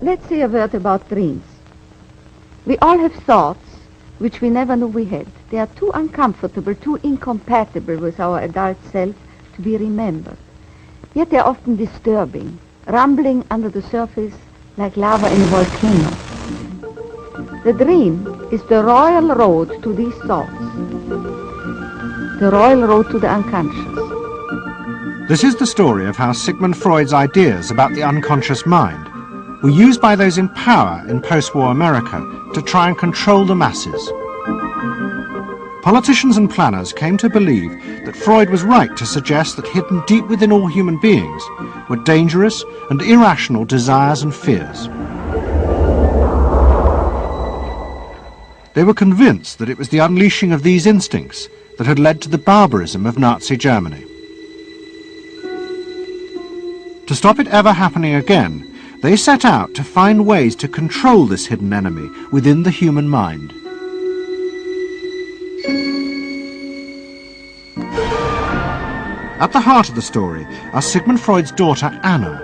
let's say a word about dreams. We all have thoughts which we never knew we had. They are too uncomfortable, too incompatible with our adult self to be remembered. Yet they are often disturbing, rumbling under the surface like lava in a volcano. The dream is the royal road to these thoughts, the royal road to the unconscious. This is the story of how Sigmund Freud's ideas about the unconscious mind were used by those in power in post-war America to try and control the masses. Politicians and planners came to believe that Freud was right to suggest that hidden deep within all human beings were dangerous and irrational desires and fears. They were convinced that it was the unleashing of these instincts that had led to the barbarism of Nazi Germany. To stop it ever happening again, they set out to find ways to control this hidden enemy within the human mind. At the heart of the story are Sigmund Freud's daughter Anna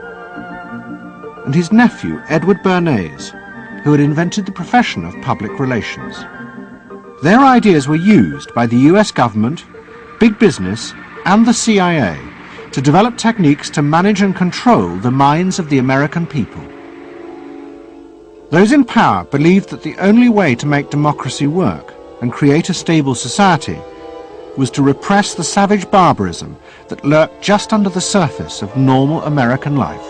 and his nephew Edward Bernays, who had invented the profession of public relations. Their ideas were used by the US government, big business and the CIA to develop techniques to manage and control the minds of the American people. Those in power believed that the only way to make democracy work and create a stable society was to repress the savage barbarism that lurked just under the surface of normal American life.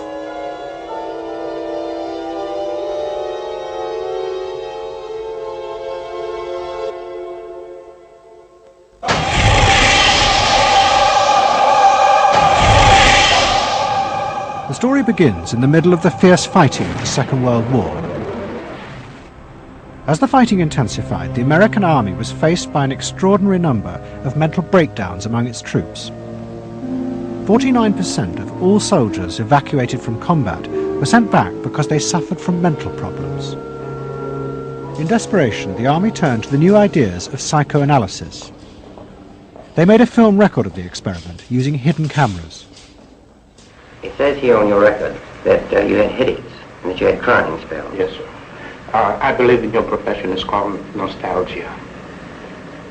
The story begins in the middle of the fierce fighting of the Second World War. As the fighting intensified, the American army was faced by an extraordinary number of mental breakdowns among its troops. 49% of all soldiers evacuated from combat were sent back because they suffered from mental problems. In desperation, the army turned to the new ideas of psychoanalysis. They made a film record of the experiment using hidden cameras. It says here on your record that you had headaches and that you had crying spells. Yes, sir. I believe that your profession is called nostalgia.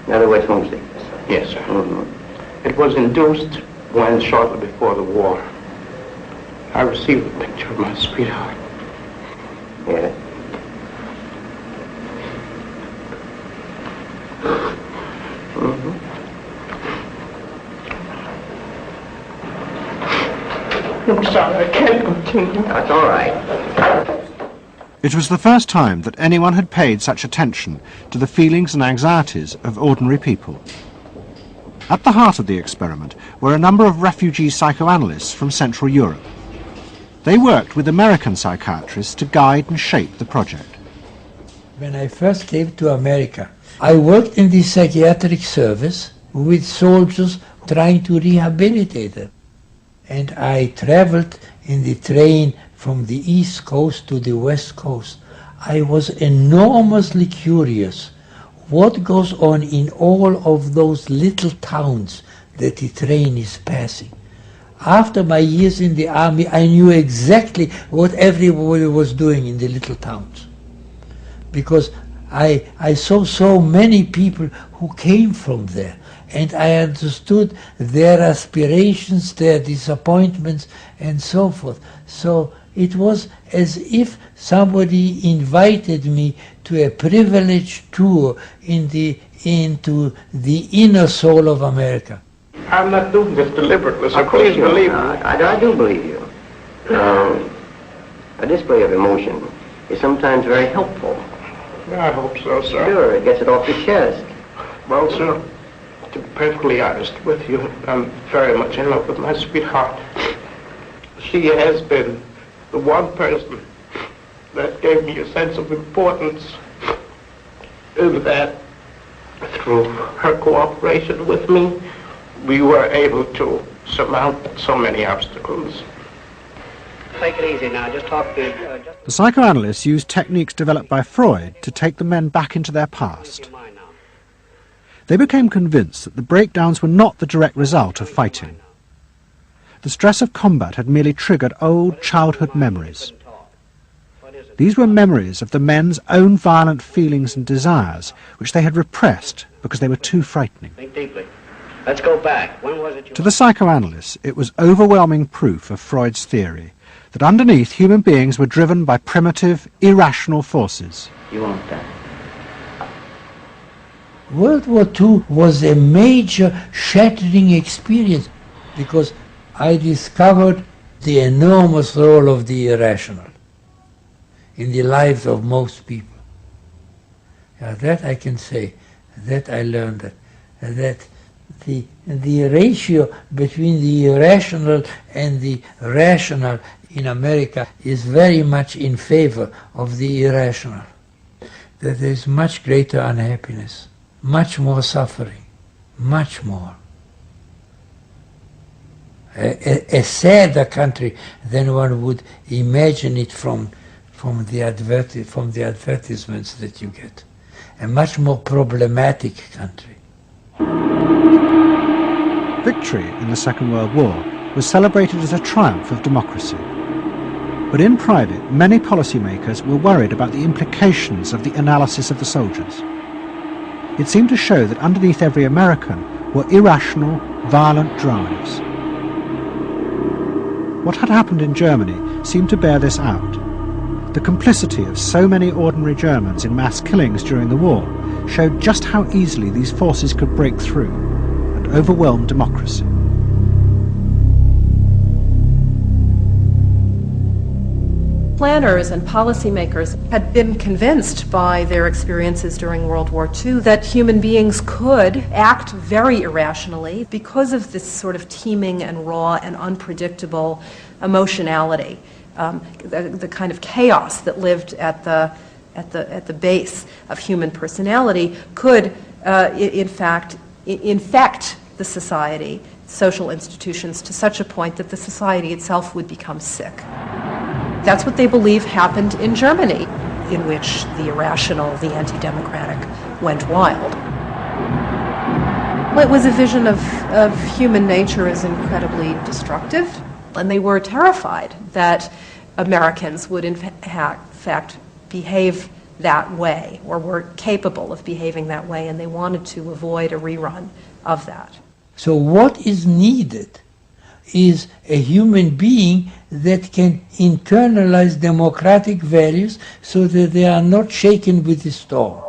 In other words, homesickness. Yes, sir. Mm-hmm. It was induced when, shortly before the war, I received a picture of my sweetheart. Yeah. Mm-hmm. I'm sorry, I can't continue. That's all right. It was the first time that anyone had paid such attention to the feelings and anxieties of ordinary people. At the heart of the experiment were a number of refugee psychoanalysts from Central Europe. They worked with American psychiatrists to guide and shape the project. When I first came to America, I worked in the psychiatric service with soldiers trying to rehabilitate them. And I traveled in the train from the East Coast to the West Coast. I was enormously curious what goes on in all of those little towns that the train is passing. After my years in the army, I knew exactly what everybody was doing in the little towns. Because I saw so many people who came from there. And I understood their aspirations, their disappointments, and so forth. So it was as if somebody invited me to a privileged tour into the inner soul of America. I'm not doing this deliberately, so please believe me. I do believe you. A display of emotion is sometimes very helpful. I hope so, sir. Sure, it gets it off your chest. Well, sir, to be perfectly honest with you, I'm very much in love with my sweetheart. She has been the one person that gave me a sense of importance, and that through her cooperation with me, we were able to surmount so many obstacles. Take it easy now, just talk to... The psychoanalysts used techniques developed by Freud to take the men back into their past. They became convinced that the breakdowns were not the direct result of fighting. The stress of combat had merely triggered old childhood memories. These were memories of the men's own violent feelings and desires, which they had repressed because they were too frightening. Think deeply. Let's go back. When was it you... To the psychoanalysts, it was overwhelming proof of Freud's theory that underneath human beings were driven by primitive, irrational forces. You want that? World War II was a major shattering experience because I discovered the enormous role of the irrational in the lives of most people. That I can say, that I learned that the ratio between the irrational and the rational in America is very much in favor of the irrational. That there is much greater unhappiness, much more suffering, much more. A sadder country than one would imagine it from the advertisements that you get. A much more problematic country. Victory in the Second World War was celebrated as a triumph of democracy. But in private, many policymakers were worried about the implications of the analysis of the soldiers. It seemed to show that underneath every American were irrational, violent drives. What had happened in Germany seemed to bear this out. The complicity of so many ordinary Germans in mass killings during the war showed just how easily these forces could break through and overwhelm democracy. Planners and policymakers had been convinced by their experiences during World War II that human beings could act very irrationally because of this sort of teeming and raw and unpredictable emotionality, the kind of chaos that lived at the base of human personality could, in fact, infect the society, social institutions, to such a point that the society itself would become sick. That's what they believe happened in Germany, in which the irrational, the anti-democratic, went wild. Well, it was a vision of human nature as incredibly destructive, and they were terrified that Americans would in fact behave that way, or were capable of behaving that way, and they wanted to avoid a rerun of that. So what is needed is a human being that can internalize democratic values so that they are not shaken with the storm.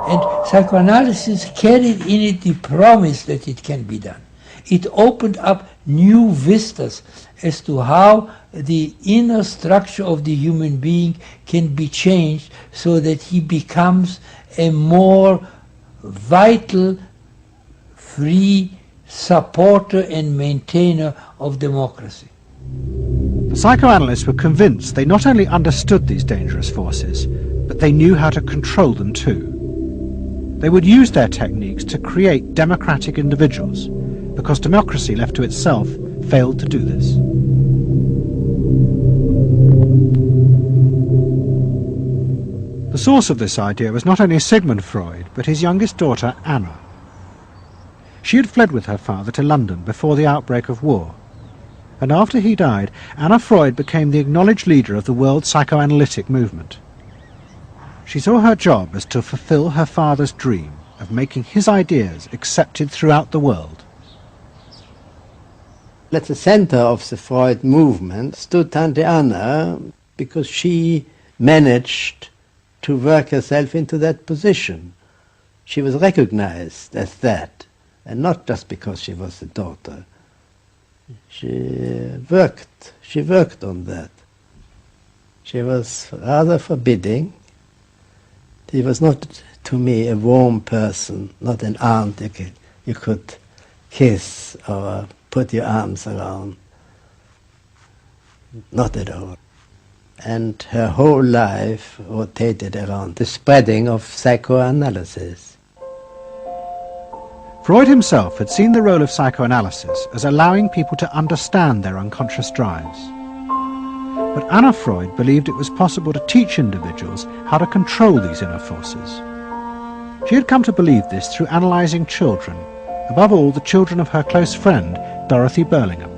And psychoanalysis carried in it the promise that it can be done. It opened up new vistas as to how the inner structure of the human being can be changed so that he becomes a more vital, free supporter and maintainer of democracy. The psychoanalysts were convinced they not only understood these dangerous forces, but they knew how to control them too. They would use their techniques to create democratic individuals, because democracy left to itself failed to do this. The source of this idea was not only Sigmund Freud, but his youngest daughter, Anna. She had fled with her father to London before the outbreak of war, and after he died, Anna Freud became the acknowledged leader of the world psychoanalytic movement. She saw her job as to fulfill her father's dream of making his ideas accepted throughout the world. At the center of the Freud movement stood Tante Anna, because she managed to work herself into that position. She was recognized as that, and not just because she was the daughter. She worked on that. She was rather forbidding. She was not, to me, a warm person, not an aunt you could kiss or put your arms around. Not at all. And her whole life rotated around the spreading of psychoanalysis. Freud himself had seen the role of psychoanalysis as allowing people to understand their unconscious drives. But Anna Freud believed it was possible to teach individuals how to control these inner forces. She had come to believe this through analysing children, above all the children of her close friend, Dorothy Burlingham.